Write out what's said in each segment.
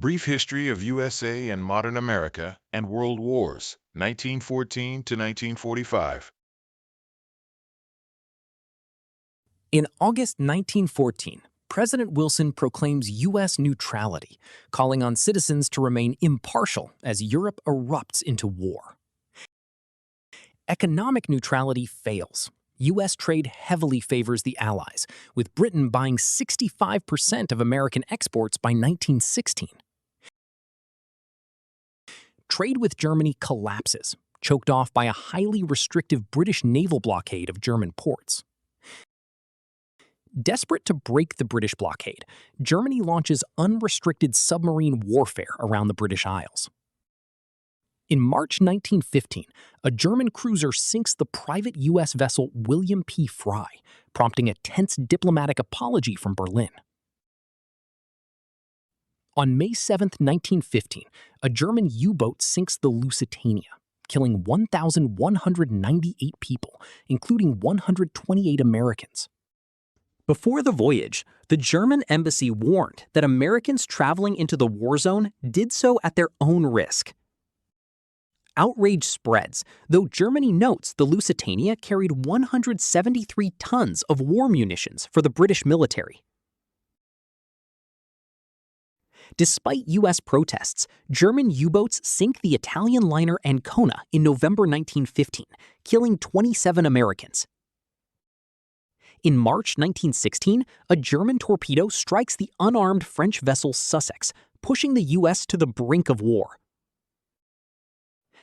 Brief History of USA and Modern America and World Wars, 1914 to 1945. In August 1914, President Wilson proclaims U.S. neutrality, calling on citizens to remain impartial as Europe erupts into war. Economic neutrality fails. U.S. trade heavily favors the Allies, with Britain buying 65% of American exports by 1916. Trade with Germany collapses, choked off by a highly restrictive British naval blockade of German ports. Desperate to break the British blockade, Germany launches unrestricted submarine warfare around the British Isles. In March 1915, a German cruiser sinks the private U.S. vessel William P. Fry, prompting a tense diplomatic apology from Berlin. On May 7, 1915, a German U-boat sinks the Lusitania, killing 1,198 people, including 128 Americans. Before the voyage, the German embassy warned that Americans traveling into the war zone did so at their own risk. Outrage spreads, though Germany notes the Lusitania carried 173 tons of war munitions for the British military. Despite U.S. protests, German U-boats sink the Italian liner Ancona in November 1915, killing 27 Americans. In March 1916, a German torpedo strikes the unarmed French vessel Sussex, pushing the U.S. to the brink of war.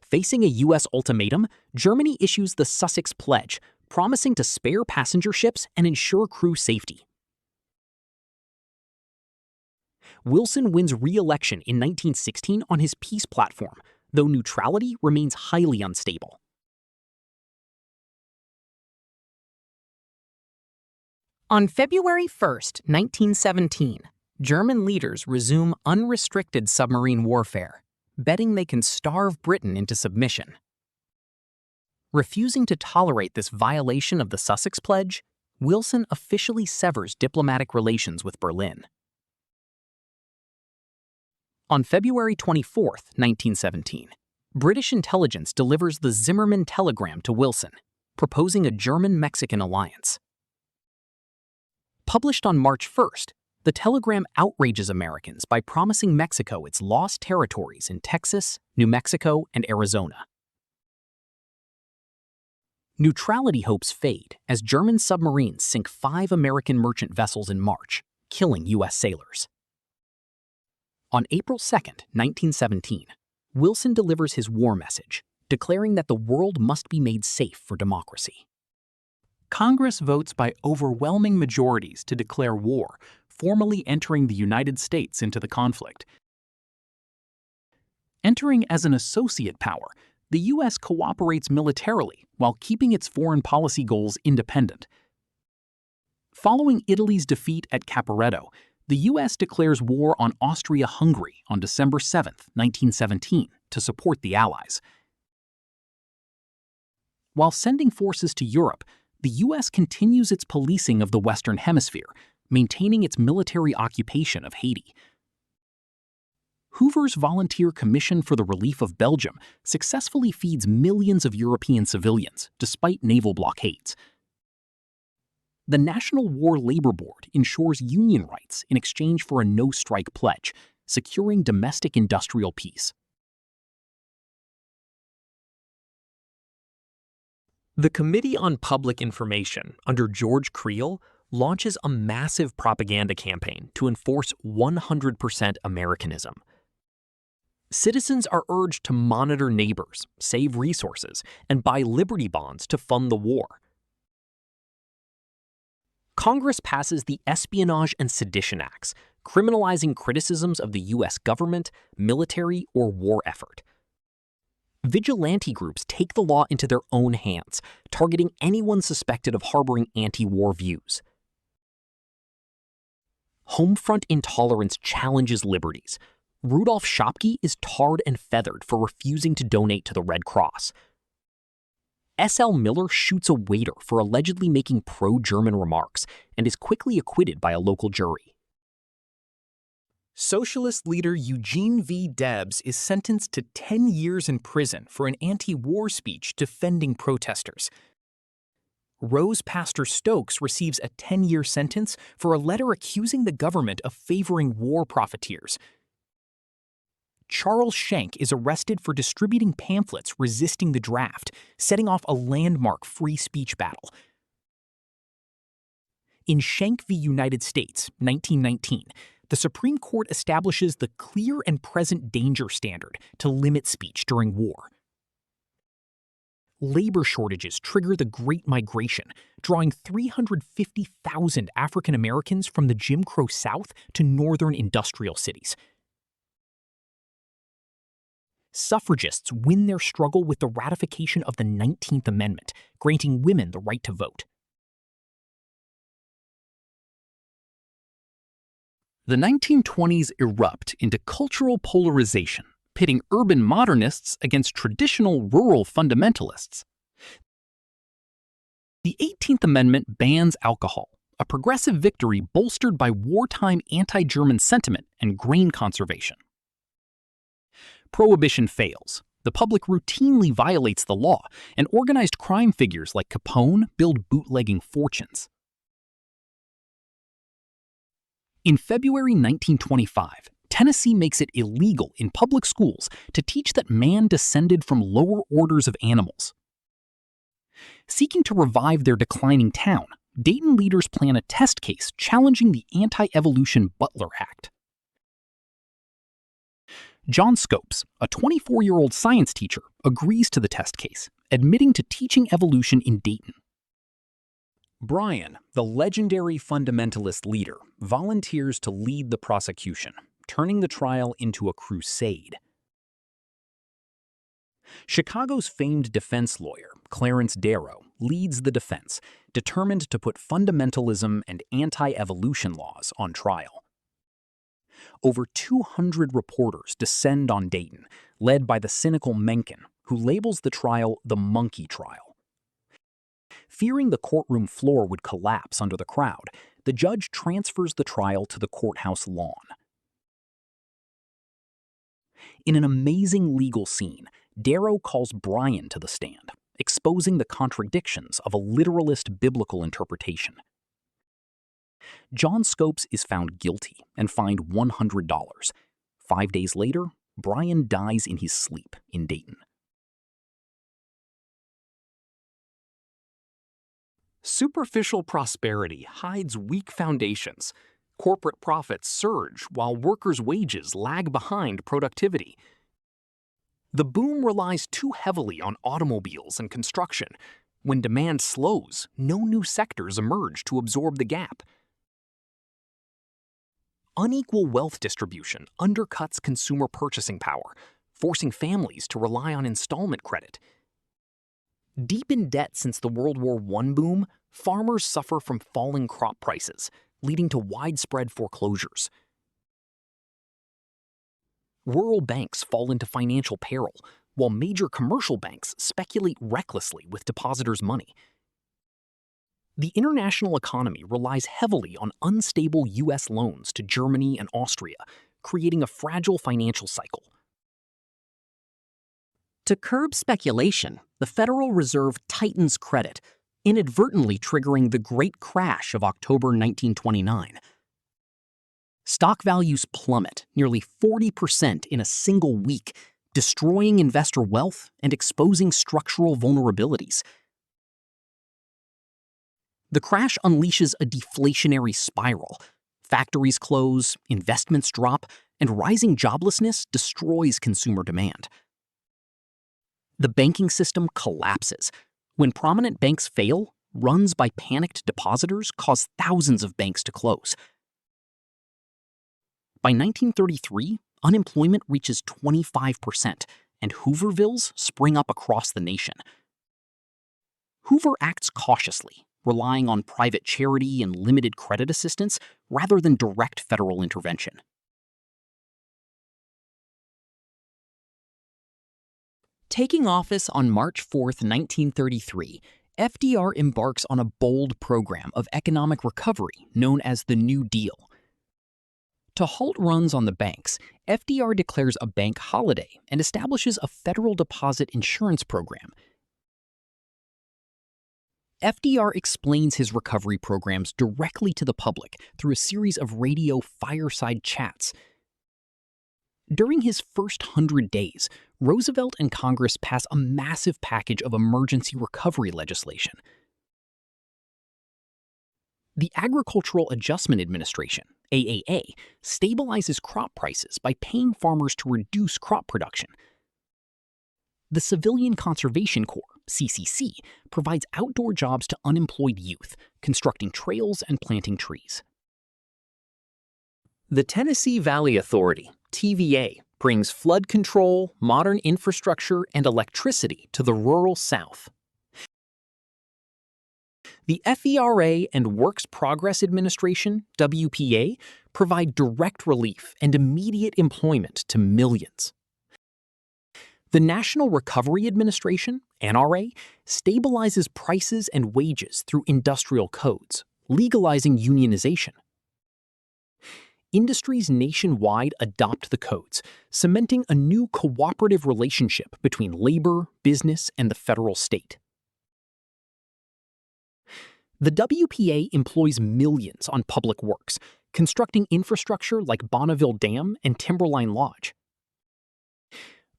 Facing a U.S. ultimatum, Germany issues the Sussex Pledge, promising to spare passenger ships and ensure crew safety. Wilson wins re-election in 1916 on his peace platform, though neutrality remains highly unstable. On February 1, 1917, German leaders resume unrestricted submarine warfare, betting they can starve Britain into submission. Refusing to tolerate this violation of the Sussex Pledge, Wilson officially severs diplomatic relations with Berlin. On February 24, 1917, British intelligence delivers the Zimmermann telegram to Wilson, proposing a German-Mexican alliance. Published on March 1st, the telegram outrages Americans by promising Mexico its lost territories in Texas, New Mexico, and Arizona. Neutrality hopes fade as German submarines sink 5 American merchant vessels in March, killing U.S. sailors. On April 2, 1917, Wilson delivers his war message, declaring that the world must be made safe for democracy. Congress votes by overwhelming majorities to declare war, formally entering the United States into the conflict. Entering as an associate power, the U.S. cooperates militarily while keeping its foreign policy goals independent. Following Italy's defeat at Caporetto, the U.S. declares war on Austria-Hungary on December 7, 1917, to support the Allies. While sending forces to Europe, the U.S. continues its policing of the Western Hemisphere, maintaining its military occupation of Haiti. Hoover's Volunteer Commission for the Relief of Belgium successfully feeds millions of European civilians, despite naval blockades. The National War Labor Board ensures union rights in exchange for a no-strike pledge, securing domestic industrial peace. The Committee on Public Information under George Creel launches a massive propaganda campaign to enforce 100% Americanism. Citizens are urged to monitor neighbors, save resources, and buy Liberty bonds to fund the war. Congress passes the Espionage and Sedition Acts, criminalizing criticisms of the U.S. government, military, or war effort. Vigilante groups take the law into their own hands, targeting anyone suspected of harboring anti-war views. Homefront intolerance challenges liberties. Rudolf Schopke is tarred and feathered for refusing to donate to the Red Cross. S.L. Miller shoots a waiter for allegedly making pro-German remarks and is quickly acquitted by a local jury. Socialist leader Eugene V. Debs is sentenced to 10 years in prison for an anti-war speech defending protesters. Rose Pastor Stokes receives a 10-year sentence for a letter accusing the government of favoring war profiteers. Charles Schenck is arrested for distributing pamphlets resisting the draft, setting off a landmark free speech battle. In Schenck v. United States, 1919, the Supreme Court establishes the clear and present danger standard to limit speech during war. Labor shortages trigger the Great Migration, drawing 350,000 African Americans from the Jim Crow South to northern industrial cities. Suffragists win their struggle with the ratification of the 19th Amendment, granting women the right to vote. The 1920s erupt into cultural polarization, pitting urban modernists against traditional rural fundamentalists. The 18th Amendment bans alcohol, a progressive victory bolstered by wartime anti-German sentiment and grain conservation. Prohibition fails. The public routinely violates the law, and organized crime figures like Capone build bootlegging fortunes. In February 1925, Tennessee makes it illegal in public schools to teach that man descended from lower orders of animals. Seeking to revive their declining town, Dayton leaders plan a test case challenging the Anti-Evolution Butler Act. John Scopes, a 24-year-old science teacher, agrees to the test case, admitting to teaching evolution in Dayton. Bryan, the legendary fundamentalist leader, volunteers to lead the prosecution, turning the trial into a crusade. Chicago's famed defense lawyer, Clarence Darrow, leads the defense, determined to put fundamentalism and anti-evolution laws on trial. Over 200 reporters descend on Dayton, led by the cynical Mencken, who labels the trial the monkey trial. Fearing the courtroom floor would collapse under the crowd, the judge transfers the trial to the courthouse lawn. In an amazing legal scene, Darrow calls Bryan to the stand, exposing the contradictions of a literalist biblical interpretation. John Scopes is found guilty and fined $100. 5 days later, Bryan dies in his sleep in Dayton. Superficial prosperity hides weak foundations. Corporate profits surge while workers' wages lag behind productivity. The boom relies too heavily on automobiles and construction. When demand slows, no new sectors emerge to absorb the gap. Unequal wealth distribution undercuts consumer purchasing power, forcing families to rely on installment credit. Deep in debt since the World War I boom, farmers suffer from falling crop prices, leading to widespread foreclosures. Rural banks fall into financial peril, while major commercial banks speculate recklessly with depositors' money. The international economy relies heavily on unstable U.S. loans to Germany and Austria, creating a fragile financial cycle. To curb speculation, the Federal Reserve tightens credit, inadvertently triggering the Great Crash of October 1929. Stock values plummet nearly 40% in a single week, destroying investor wealth and exposing structural vulnerabilities. The crash unleashes a deflationary spiral. Factories close, investments drop, and rising joblessness destroys consumer demand. The banking system collapses. When prominent banks fail, runs by panicked depositors cause thousands of banks to close. By 1933, unemployment reaches 25%, and Hoovervilles spring up across the nation. Hoover acts cautiously, relying on private charity and limited credit assistance rather than direct federal intervention. Taking office on March 4, 1933, FDR embarks on a bold program of economic recovery known as the New Deal. To halt runs on the banks, FDR declares a bank holiday and establishes a federal deposit insurance program. FDR explains his recovery programs directly to the public through a series of radio fireside chats. During his first 100 days, Roosevelt and Congress pass a massive package of emergency recovery legislation. The Agricultural Adjustment Administration, AAA, stabilizes crop prices by paying farmers to reduce crop production. The Civilian Conservation Corps, CCC, provides outdoor jobs to unemployed youth, constructing trails and planting trees. The Tennessee Valley Authority, TVA, brings flood control, modern infrastructure, and electricity to the rural South. The FERA and Works Progress Administration, WPA, provide direct relief and immediate employment to millions. The National Recovery Administration, NRA, stabilizes prices and wages through industrial codes, legalizing unionization. Industries nationwide adopt the codes, cementing a new cooperative relationship between labor, business, and the federal state. The WPA employs millions on public works, constructing infrastructure like Bonneville Dam and Timberline Lodge.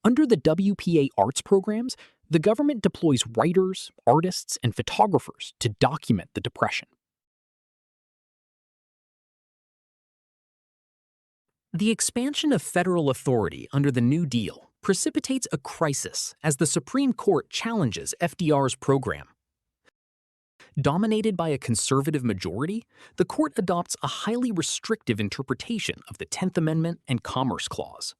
Under the WPA arts programs, the government deploys writers, artists, and photographers to document the Depression. The expansion of federal authority under the New Deal precipitates a crisis as the Supreme Court challenges FDR's program. Dominated by a conservative majority, the court adopts a highly restrictive interpretation of the 10th Amendment and Commerce Clause.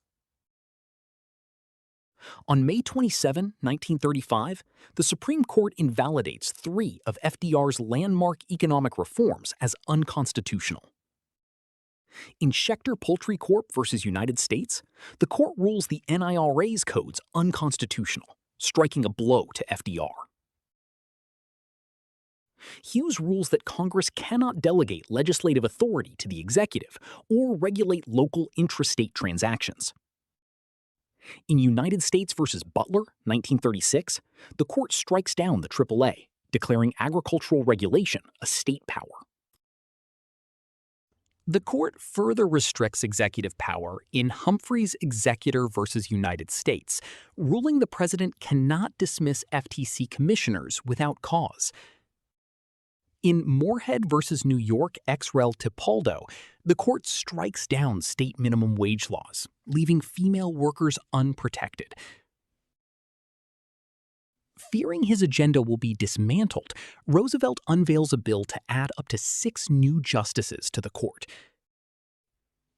On May 27, 1935, the Supreme Court invalidates 3 of FDR's landmark economic reforms as unconstitutional. In Schechter Poultry Corp. Versus United States, the court rules the NIRA's codes unconstitutional, striking a blow to FDR. Hughes rules that Congress cannot delegate legislative authority to the executive or regulate local intrastate transactions. In United States versus Butler, 1936, the court strikes down the AAA, declaring agricultural regulation a state power. The court further restricts executive power in Humphrey's Executor versus United States, ruling the president cannot dismiss FTC commissioners without cause. In Moorhead versus New York ex rel Tipaldo, the court strikes down state minimum wage laws, leaving female workers unprotected. Fearing his agenda will be dismantled, Roosevelt unveils a bill to add up to 6 new justices to the court.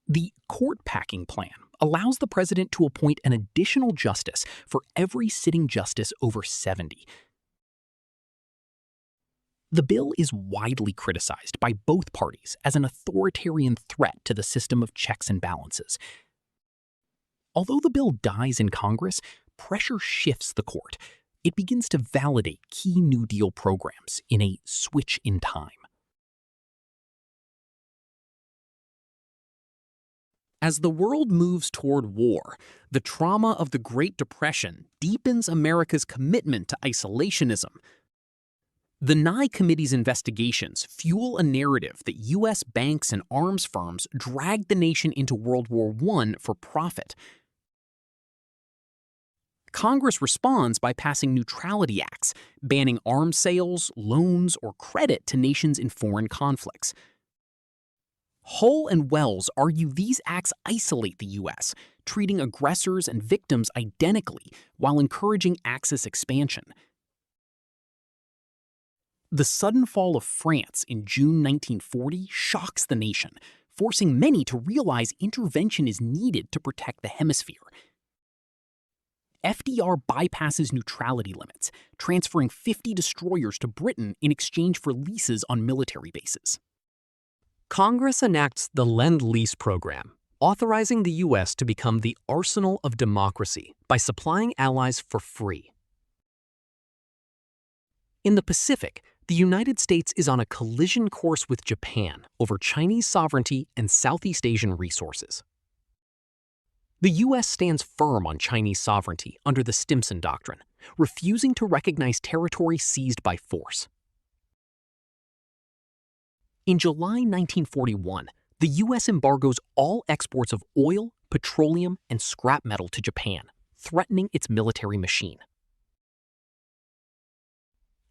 The court packing plan allows the president to appoint an additional justice for every sitting justice over 70. The bill is widely criticized by both parties as an authoritarian threat to the system of checks and balances. Although the bill dies in Congress, pressure shifts the court. It begins to validate key New Deal programs in a switch in time. As the world moves toward war, the trauma of the Great Depression deepens America's commitment to isolationism. The Nye Committee's investigations fuel a narrative that U.S. banks and arms firms dragged the nation into World War I for profit. Congress responds by passing neutrality acts, banning arms sales, loans, or credit to nations in foreign conflicts. Hull and Wells argue these acts isolate the U.S., treating aggressors and victims identically while encouraging Axis expansion. The sudden fall of France in June 1940 shocks the nation, forcing many to realize intervention is needed to protect the hemisphere. FDR bypasses neutrality limits, transferring 50 destroyers to Britain in exchange for leases on military bases. Congress enacts the Lend-Lease program, authorizing the U.S. to become the arsenal of democracy by supplying allies for free. In the Pacific, The United States is on a collision course with Japan over Chinese sovereignty and Southeast Asian resources. The U.S. stands firm on Chinese sovereignty under the Stimson Doctrine, refusing to recognize territory seized by force. In July 1941, the U.S. embargoes all exports of oil, petroleum, and scrap metal to Japan, threatening its military machine.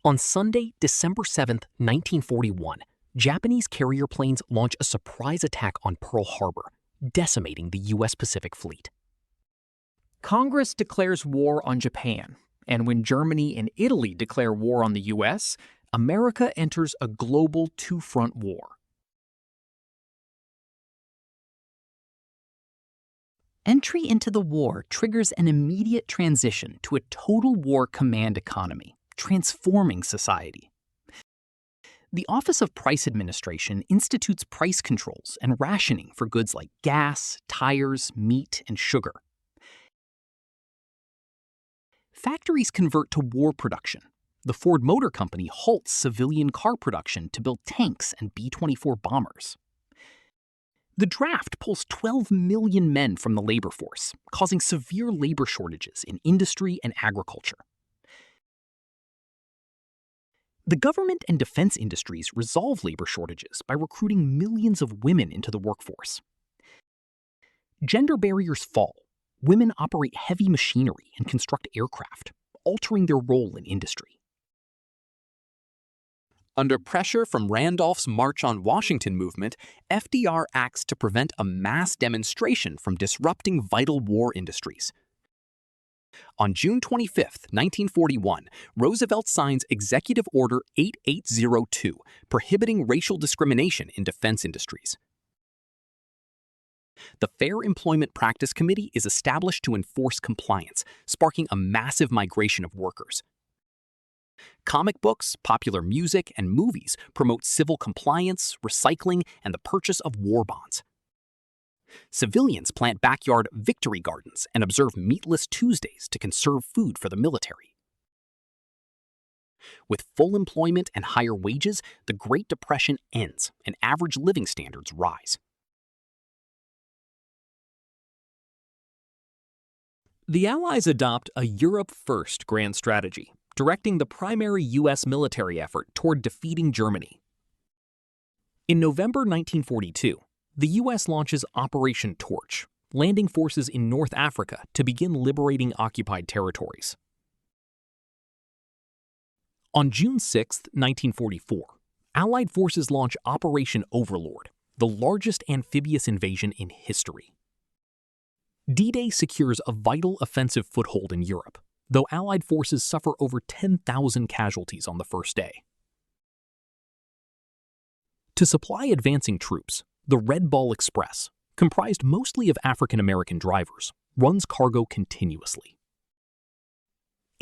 On Sunday, December 7, 1941, Japanese carrier planes launch a surprise attack on Pearl Harbor, decimating the U.S. Pacific Fleet. Congress declares war on Japan, and when Germany and Italy declare war on the U.S., America enters a global two-front war. Entry into the war triggers an immediate transition to a total war command economy, transforming society. The Office of Price Administration institutes price controls and rationing for goods like gas, tires, meat, and sugar. Factories convert to war production. The Ford Motor Company halts civilian car production to build tanks and B-24 bombers. The draft pulls 12 million men from the labor force, causing severe labor shortages in industry and agriculture. The government and defense industries resolve labor shortages by recruiting millions of women into the workforce. Gender barriers fall. Women operate heavy machinery and construct aircraft, altering their role in industry. Under pressure from Randolph's March on Washington movement, FDR acts to prevent a mass demonstration from disrupting vital war industries. On June 25, 1941, Roosevelt signs Executive Order 8802, prohibiting racial discrimination in defense industries. The Fair Employment Practice Committee is established to enforce compliance, sparking a massive migration of workers. Comic books, popular music, and movies promote civil compliance, recycling, and the purchase of war bonds. Civilians plant backyard victory gardens and observe meatless Tuesdays to conserve food for the military. With full employment and higher wages, the Great Depression ends and average living standards rise. The Allies adopt a Europe-first grand strategy, directing the primary U.S. military effort toward defeating Germany. In November 1942, the U.S. launches Operation Torch, landing forces in North Africa to begin liberating occupied territories. On June 6, 1944, Allied forces launch Operation Overlord, the largest amphibious invasion in history. D-Day secures a vital offensive foothold in Europe, though Allied forces suffer over 10,000 casualties on the first day. To supply advancing troops, the Red Ball Express, comprised mostly of African-American drivers, runs cargo continuously.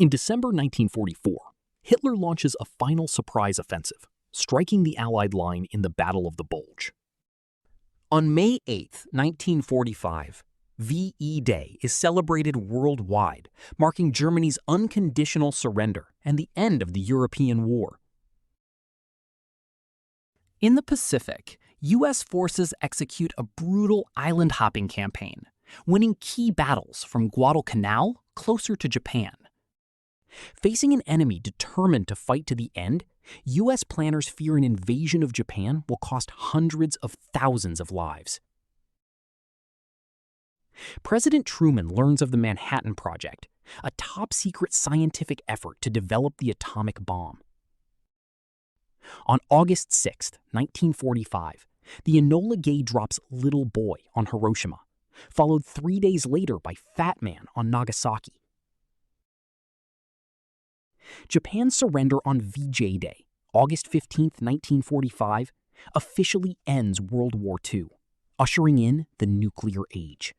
In December 1944, Hitler launches a final surprise offensive, striking the Allied line in the Battle of the Bulge. On May 8, 1945, VE Day is celebrated worldwide, marking Germany's unconditional surrender and the end of the European War. In the Pacific, U.S. forces execute a brutal island-hopping campaign, winning key battles from Guadalcanal closer to Japan. Facing an enemy determined to fight to the end, U.S. planners fear an invasion of Japan will cost hundreds of thousands of lives. President Truman learns of the Manhattan Project, a top-secret scientific effort to develop the atomic bomb. On August 6, 1945, the Enola Gay drops Little Boy on Hiroshima, followed 3 days later by Fat Man on Nagasaki. Japan's surrender on VJ Day, August 15, 1945, officially ends World War II, ushering in the nuclear age.